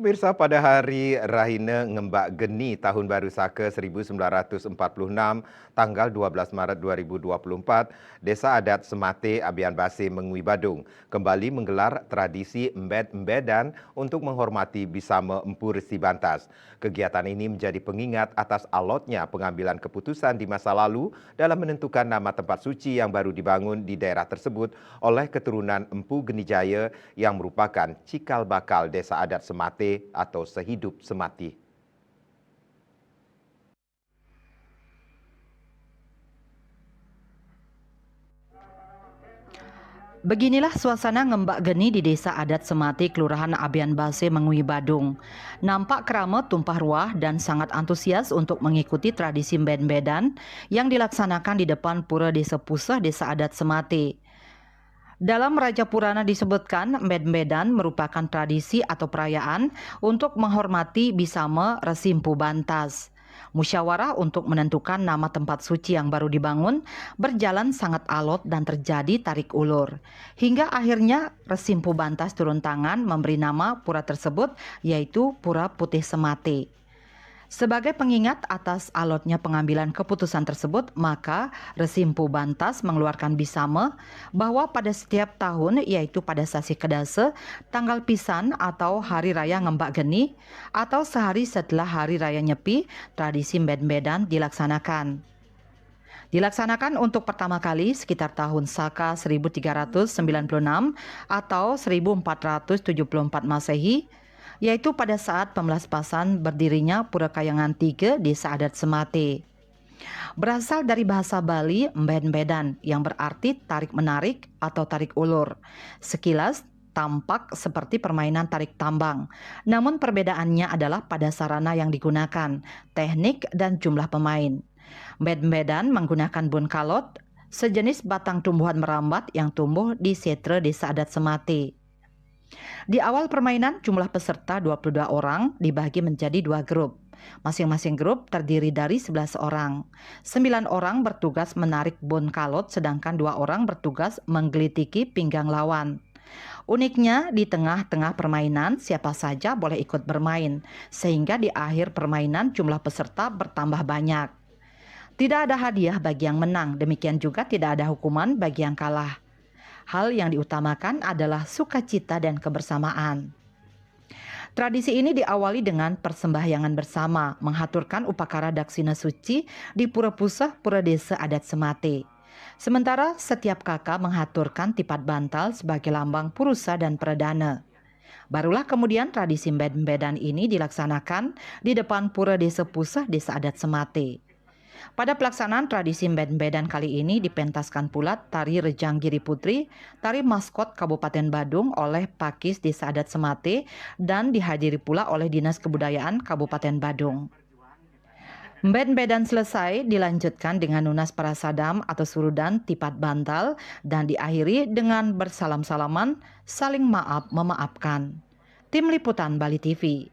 Pemirsa, pada hari Rahina Ngembak Geni Tahun Baru Saka 1946, tanggal 12 Maret 2024, Desa Adat Semate, Abian Base, Mengui Badung kembali menggelar tradisi embed-embedan untuk menghormati Bisama Empu Resi Bantas. Kegiatan ini menjadi pengingat atas alotnya pengambilan keputusan di masa lalu dalam menentukan nama tempat suci yang baru dibangun di daerah tersebut oleh keturunan Empu Genijaya yang merupakan cikal bakal Desa Adat Semate atau sehidup semati. Beginilah suasana ngembak geni di Desa Adat Semati, Kelurahan Abian Base, Mengui Badung. Nampak keramat, tumpah ruah, dan sangat antusias untuk mengikuti tradisi mbed-mbedan yang dilaksanakan di depan Pura Desa Pusah, Desa Adat Semati. Dalam Raja Purana disebutkan, mbed-mbedan merupakan tradisi atau perayaan untuk menghormati Bisama Resi Empu Bantas. Musyawarah untuk menentukan nama tempat suci yang baru dibangun berjalan sangat alot dan terjadi tarik ulur. Hingga akhirnya Resi Empu Bantas turun tangan memberi nama pura tersebut, yaitu Pura Putih Semate. Sebagai pengingat atas alotnya pengambilan keputusan tersebut, maka Resi Empu Bantas mengeluarkan bisama bahwa pada setiap tahun, yaitu pada sasi kedase, tanggal pisan atau hari raya ngembak geni, atau sehari setelah hari raya nyepi, tradisi mbed-mbedan dilaksanakan. Dilaksanakan untuk pertama kali sekitar tahun Saka 1396 atau 1474 Masehi, yaitu pada saat pemelaspasan berdirinya Pura Kayangan 3 Desa Adat Semate. Berasal dari bahasa Bali mbed-mbedan yang berarti tarik-menarik atau tarik ulur. Sekilas tampak seperti permainan tarik tambang. Namun perbedaannya adalah pada sarana yang digunakan, teknik dan jumlah pemain. Mbed-mbedan menggunakan bun kalot, sejenis batang tumbuhan merambat yang tumbuh di setre Desa Adat Semate. Di awal permainan, jumlah peserta 22 orang dibagi menjadi 2 grup. Masing-masing grup terdiri dari 11 orang. 9 orang bertugas menarik bon kalot, sedangkan 2 orang bertugas menggelitiki pinggang lawan. Uniknya, di tengah-tengah permainan, siapa saja boleh ikut bermain, sehingga di akhir permainan jumlah peserta bertambah banyak. Tidak ada hadiah bagi yang menang, demikian juga tidak ada hukuman bagi yang kalah. Hal yang diutamakan adalah sukacita dan kebersamaan. Tradisi ini diawali dengan persembahyangan bersama, menghaturkan upakara daksina suci di Pura Pusah, Pura Desa Adat Semate. Sementara setiap kakak menghaturkan tipat bantal sebagai lambang purusa dan perdana. Barulah kemudian tradisi mbed-mbedan ini dilaksanakan di depan Pura Desa Pusah, Desa Adat Semate. Pada pelaksanaan tradisi mbed-mbedan kali ini dipentaskan pula tari Rejang Giri Putri, tari maskot Kabupaten Badung oleh Pakis Desa Adat Semate, dan dihadiri pula oleh Dinas Kebudayaan Kabupaten Badung. Mbed-mbedan selesai dilanjutkan dengan nunas prasadam atau surudan tipat bantal dan diakhiri dengan bersalam-salaman, saling maaf memaafkan. Tim Liputan Bali TV.